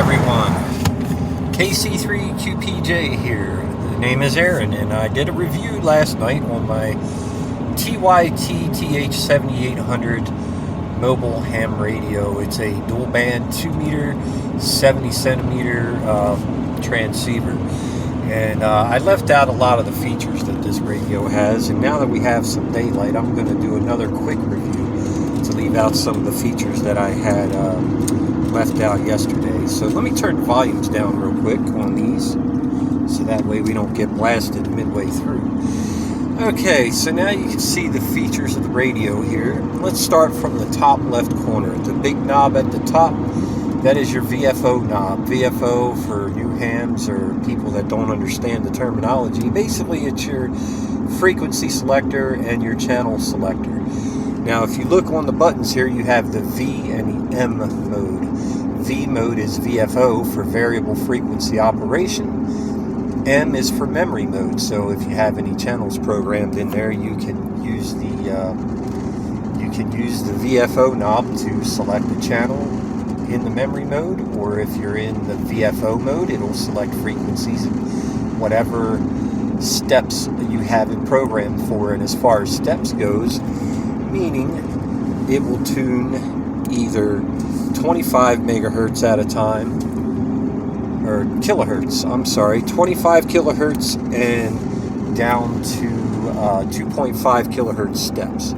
everyone. KC3QPJ here. The name is Aaron, and I did a review last night on my TYT TH-7800 mobile ham radio. It's a dual band 2 meter 70 centimeter transceiver, and I left out a lot of the features that this radio has, and now that we have some daylight, I'm going to do another quick review to leave out some of the features that I had left out yesterday. So let me turn the volumes down real quick on these, so that way we don't get blasted midway through. Okay, so now you can see the features of the radio here. Let's start from the top left corner. The big knob at the top, that is your VFO knob. VFO, for new hams or people that don't understand the terminology, basically it's your frequency selector and your channel selector. Now if you look on the buttons here, you have the V and the M mode. V mode is VFO, for variable frequency operation. M is for memory mode, so if you have any channels programmed in there, you can use the VFO knob to select a channel in the memory mode, or if you're in the VFO mode, it'll select frequencies and whatever steps you have it programmed for. And as far as steps goes, meaning it will tune either 25 megahertz at a time, or kilohertz, 25 kilohertz and down to 2.5 kilohertz steps.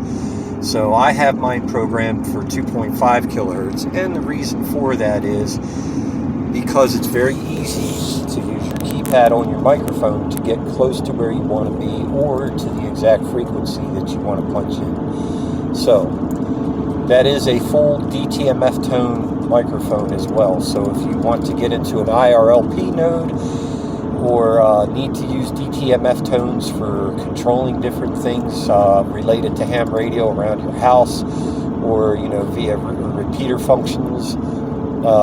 So I have mine programmed for 2.5 kilohertz, and the reason for that is because it's very easy to use your keypad on your microphone to get close to where you want to be, or to the exact frequency that you want to punch in. So that is a full DTMF tone microphone as well. So if you want to get into an IRLP node, or need to use DTMF tones for controlling different things related to ham radio around your house, or via repeater functions,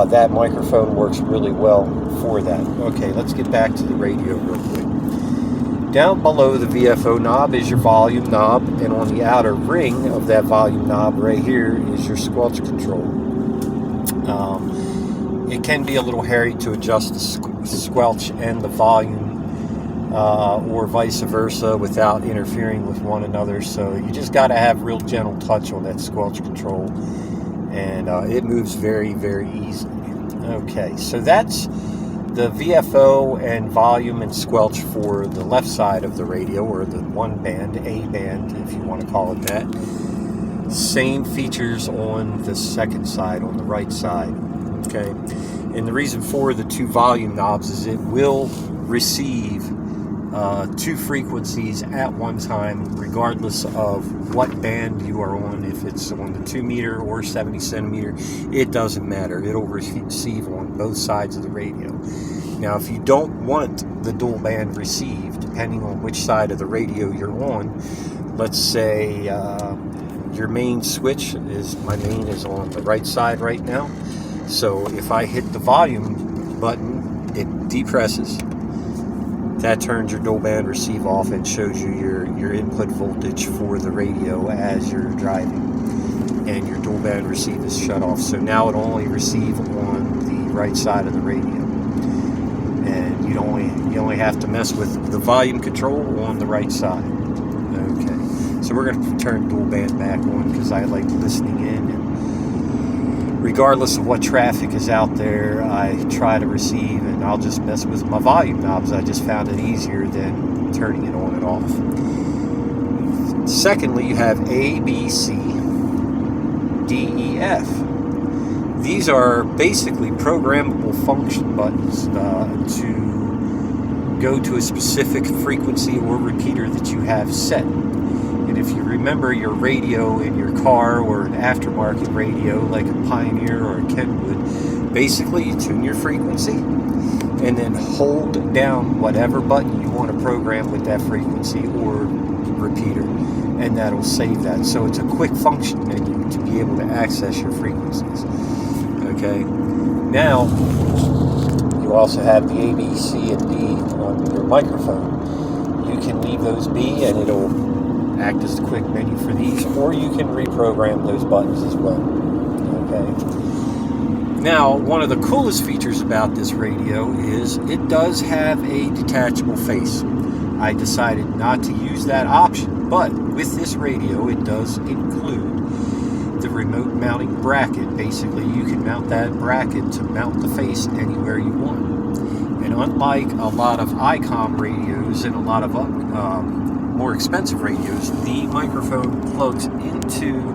that microphone works really well for that. Okay, let's get back to the radio real quick. Down below the VFO knob is your volume knob, and on the outer ring of that volume knob right here is your squelch control. It can be a little hairy to adjust the squelch and the volume, or vice versa, without interfering with one another. So you just got to have real gentle touch on that squelch control, and it moves very, very easily. Okay, so that's the VFO and volume and squelch for the left side of the radio, or the one band, A band, if you want to call it that. Same features on the second side, on the right side. Okay, and the reason for the two volume knobs is it will receive two frequencies at one time, regardless of what band you are on. If it's on the 2 meter or 70 centimeter, it doesn't matter. It'll receive on both sides of the radio. Now, if you don't want the dual band receive, depending on which side of the radio you're on, let's say your main switch is, my main is on the right side right now. So if I hit the volume button, it depresses. That turns your dual band receive off and shows you your input voltage for the radio as you're driving. And your dual band receive is shut off. So now it'll only receive on the right side of the radio. And you only have to mess with the volume control on the right side. Okay. So we're going to turn dual band back on, because I like listening in, and regardless of what traffic is out there, I try to receive, and I'll just mess with my volume knobs. I just found it easier than turning it on and off. Secondly, you have A, B, C, D, E, F. These are basically programmable function buttons to go to a specific frequency or repeater that you have set. And if you remember your radio in your car, or an aftermarket radio like a Pioneer or a Kenwood, basically you tune your frequency and then hold down whatever button you want to program with that frequency or repeater, and that'll save that. So it's a quick function menu to be able to access your frequencies. Okay, now you also have the A, B, C, and D on your microphone. You can leave those be, and it'll act as the quick menu for these, or you can reprogram those buttons as well. Okay. Now, one of the coolest features about this radio is it does have a detachable face. I decided not to use that option, but with this radio, it does include the remote mounting bracket. Basically, you can mount that bracket to mount the face anywhere you want. And unlike a lot of ICOM radios and a lot of more expensive radios, the microphone plugs into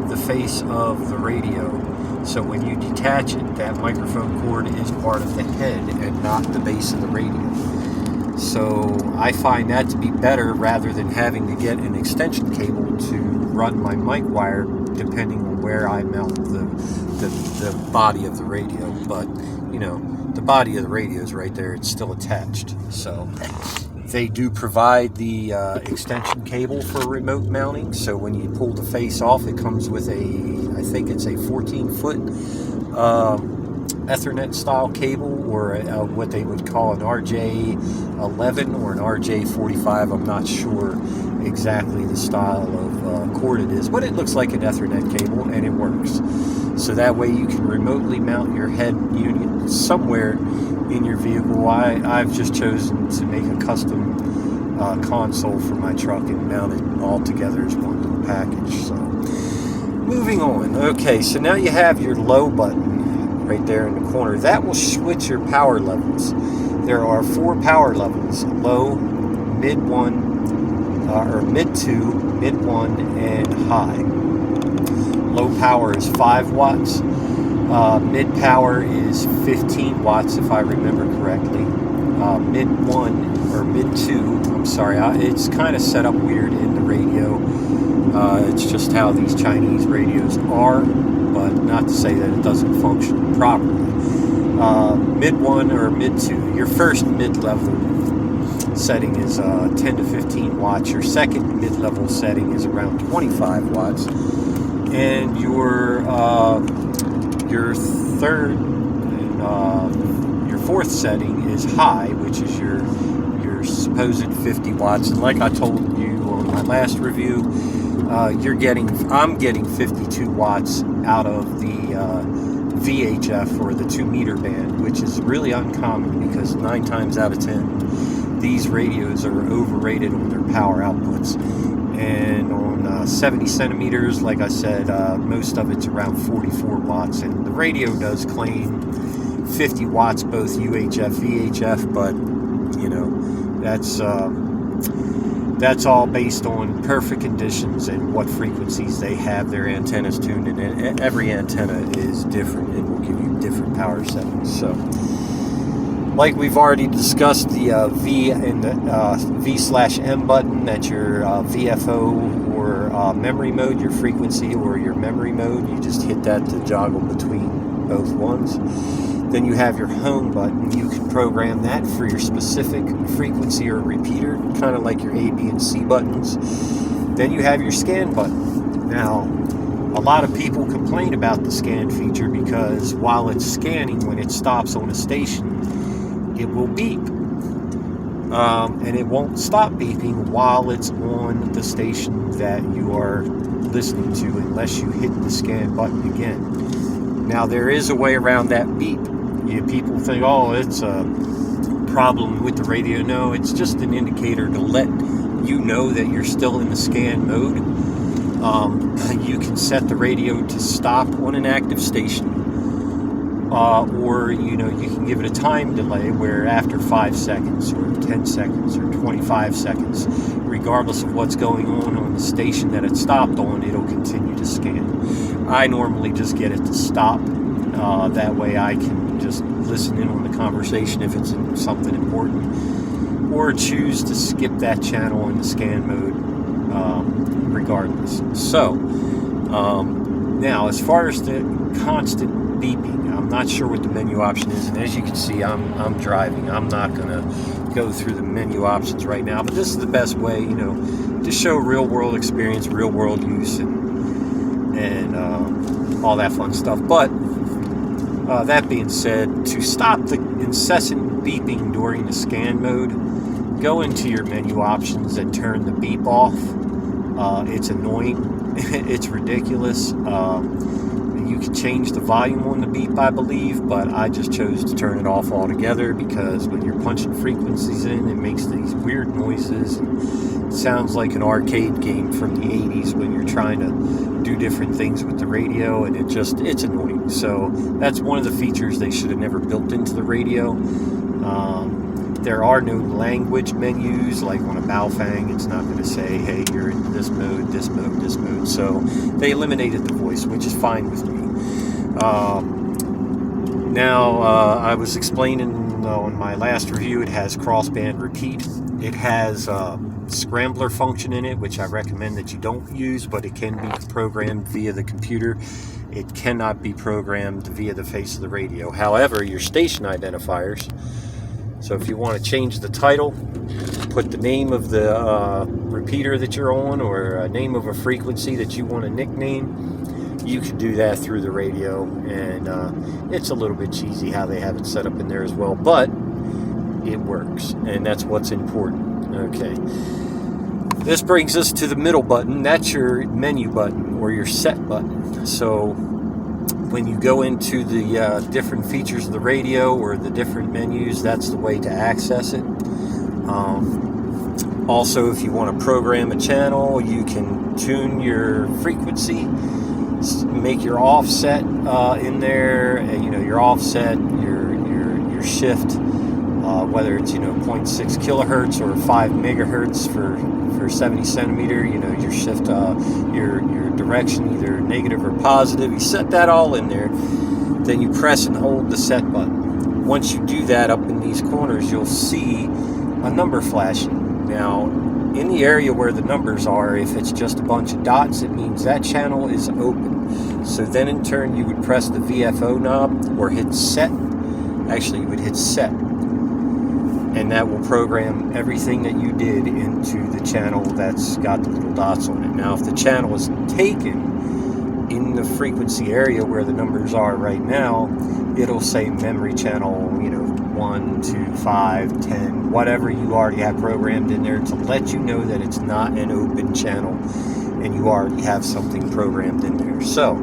the face of the radio. So when you detach it, that microphone cord is part of the head and not the base of the radio. So I find that to be better rather than having to get an extension cable to run my mic wire depending on where I mount the body of the radio. But, you know, the body of the radio is right there. It's still attached. So they do provide the extension cable for remote mounting. So when you pull the face off, it comes with I think it's a 14-foot Ethernet style cable, or what they would call an RJ11 or an RJ45. I'm not sure exactly the style of cord it is, but it looks like an Ethernet cable and it works. So that way you can remotely mount your head unit somewhere in your vehicle. I've just chosen to make a custom console for my truck and mount it all together as one little package. So moving on. Okay, so now you have your low button right there in the corner. That will switch your power levels. There are 4 power levels: low, mid 1, or mid 2, mid 1, and high. Low power is 5 watts. Mid power is 15 watts, if I remember correctly. Mid 1 or mid 2, I'm sorry, it's kind of set up weird in the radio. It's just how these Chinese radios are, but not to say that it doesn't function properly. Mid 1 or mid 2, your first mid-level setting is 10 to 15 watts. Your second mid-level setting is around 25 watts. And your third and your fourth setting is high, which is your supposed 50 watts. And like I told you on my last review, I'm getting 52 watts out of the VHF, or the 2-meter band, which is really uncommon because 9 times out of 10 these radios are overrated on their power outputs. And on 70 centimeters, like I said, most of it's around 44 watts, and the radio does claim 50 watts, both UHF, VHF, but you know, that's all based on perfect conditions and what frequencies they have their antennas tuned in. And every antenna is different and will give you different power settings. So, like we've already discussed, the V and the V/M button, that's your VFO or memory mode, your frequency or your memory mode. You just hit that to joggle between both ones. Then you have your home button. You can program that for your specific frequency or repeater, kind of like your A, B, and C buttons. Then you have your scan button. Now, a lot of people complain about the scan feature because while it's scanning, when it stops on a station, it will beep. And it won't stop beeping while it's on the station that you are listening to, unless you hit the scan button again. Now, there is a way around that beep. People think, oh, it's a problem with the radio. No, it's just an indicator to let you know that you're still in the scan mode. You can set the radio to stop on an active station, or you can give it a time delay where after 5 seconds or 10 seconds or 25 seconds, regardless of what's going on the station that it stopped on, it'll continue to scan. I normally just get it to stop. That way I can just listen in on the conversation if it's something important, or choose to skip that channel in the scan mode regardless. So now, as far as the constant beeping, I'm not sure what the menu option is, and as you can see, I'm driving. I'm not going to go through the menu options right now, but this is the best way, to show real world experience, real world use, and all that fun stuff. But that being said, to stop the incessant beeping during the scan mode, go into your menu options and turn the beep off. It's annoying. It's ridiculous. You can change the volume on the beep, I believe, but I just chose to turn it off altogether because when you're punching frequencies in, it makes these weird noises. It sounds like an arcade game from the 80s when you're trying to do different things with the radio, and it's annoying. So that's one of the features they should have never built into the radio. There are no language menus, like on a Baofeng, it's not going to say, hey, you're in this mode, this mode, this mode. So they eliminated the voice, which is fine with me. Now, I was explaining on my last review, it has crossband repeat. It has scrambler function in it, which I recommend that you don't use, but it can be programmed via the computer. It cannot be programmed via the face of the radio. However, your station identifiers, so if you want to change the title, put the name of the repeater that you're on, or a name of a frequency that you want to nickname, you can do that through the radio. And it's a little bit cheesy how they have it set up in there as well, but it works, and that's what's important. Okay, this brings us to the middle button. That's your menu button, or your set button. So when you go into the different features of the radio or the different menus, that's the way to access it. Also, if you want to program a channel, you can tune your frequency, make your offset in there, your offset, your shift, whether it's 0.6 kilohertz or 5 megahertz for 70 centimeter, your shift, your direction, either negative or positive. You set that all in there, then you press and hold the set button. Once you do that, up in these corners you'll see a number flashing. Now, in the area where the numbers are, if it's just a bunch of dots, it means that channel is open. So then in turn you would press the VFO knob or hit set. Actually, you would hit set, and that will program everything that you did into the channel that's got the little dots on it. Now, if the channel is taken in the frequency area where the numbers are right now, it'll say memory channel, 1, 2, 5, 10, whatever you already have programmed in there, to let you know that it's not an open channel and you already have something programmed in there. So,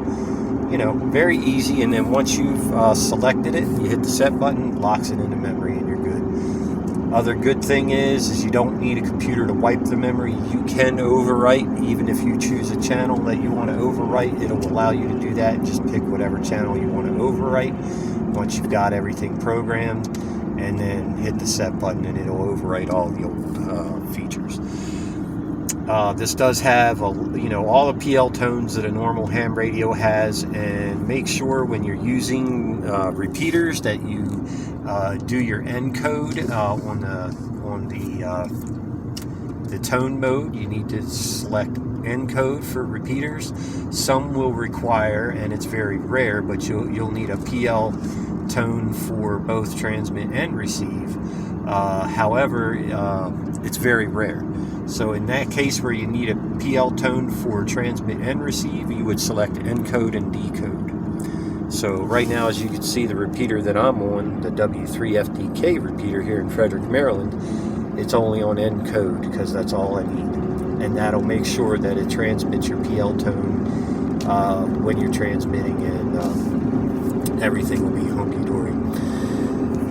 very easy. And then once you've selected it, you hit the set button, locks it into memory, and you're good. Other good thing is you don't need a computer to wipe the memory. You can overwrite. Even if you choose a channel that you want to overwrite, it'll allow you to do that. Just pick whatever channel you want to overwrite once you've got everything programmed, and then hit the set button and it'll overwrite all the old features. This does have all the PL tones that a normal ham radio has, and make sure when you're using repeaters that you do your encode on the tone mode. You need to select encode for repeaters. Some will require, and it's very rare, but you'll need a PL tone for both transmit and receive. However, it's very rare. So in that case where you need a PL tone for transmit and receive, you would select encode and decode. So right now, as you can see, the repeater that I'm on, the W3FDK repeater here in Frederick, Maryland, it's only on encode because that's all I need. And that'll make sure that it transmits your PL tone when you're transmitting, and everything will be hunky-dory.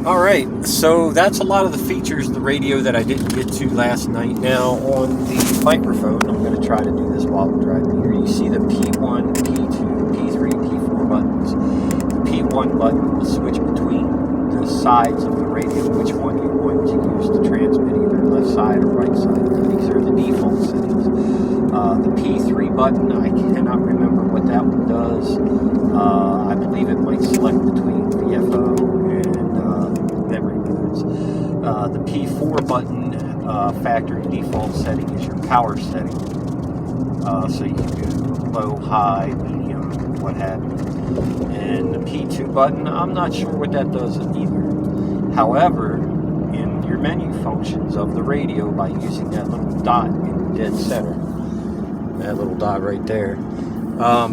Alright, so that's a lot of the features of the radio that I didn't get to last night. Now, on the microphone, I'm going to try to do this while I'm driving here. You see the P1, P2, P3, P4 buttons. The P1 button will switch between the sides of the radio, which one you want to use to transmit, either left side or right side. These are the default settings. The P3 button, I cannot remember what that one does. I believe it might select between VFO and memory modes. The P4 button, factory default setting, is your power setting. So you can do low, high, medium, what have you. And the P2 button, I'm not sure what that does either. However, in your menu functions of the radio, by using that little dot in the dead center, that little dot right there,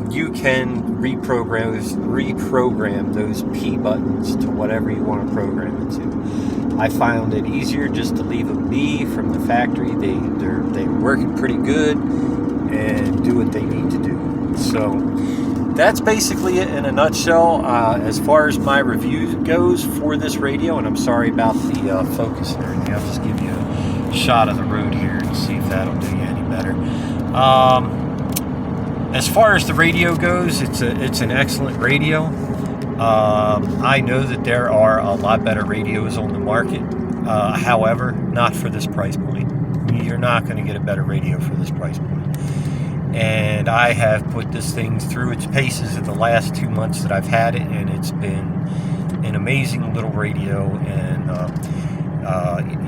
you can reprogram those P buttons to whatever you want to program it to. I found it easier just to leave them be from the factory. They're working pretty good and do what they need to do. So that's basically it in a nutshell as far as my review goes for this radio. And I'm sorry about the focus and everything. I'll just give you a shot of the road here and see if that'll do you any better. As far as the radio goes, it's an excellent radio. I know that there are a lot better radios on the market. However, not for this price point. You're not going to get a better radio for this price point. And I have put this thing through its paces in the last 2 months that I've had it, and it's been an amazing little radio. And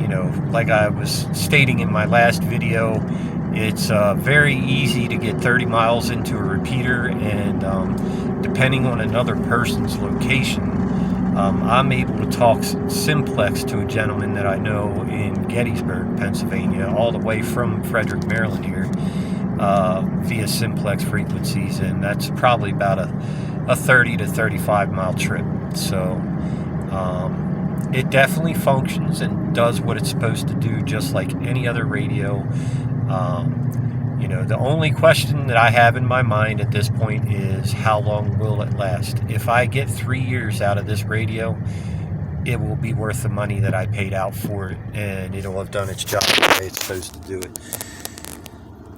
you know, like I was stating in my last video, it's very easy to get 30 miles into a repeater, and depending on another person's location, I'm able to talk simplex to a gentleman that I know in Gettysburg, Pennsylvania, all the way from Frederick, Maryland here, via simplex frequencies, and that's probably about a 30 to 35 mile trip. So it definitely functions and does what it's supposed to do, just like any other radio. You know, the only question that I have in my mind at this point is how long will it last? If I get 3 years out of this radio, it will be worth the money that I paid out for it, and it'll have done its job the way it's supposed to do it.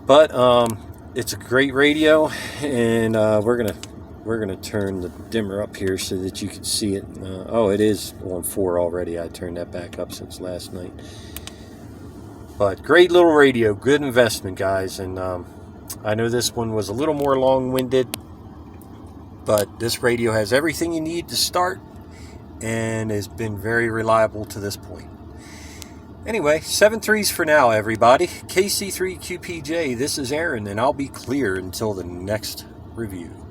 But it's a great radio, and we're gonna turn the dimmer up here so that you can see it. Oh, it is on 4 already. I turned that back up since last night. But great little radio, good investment, guys. And I know this one was a little more long-winded, but this radio has everything you need to start and has been very reliable to this point. Anyway, 7.3s for now, everybody. KC3QPJ, this is Aaron, and I'll be clear until the next review.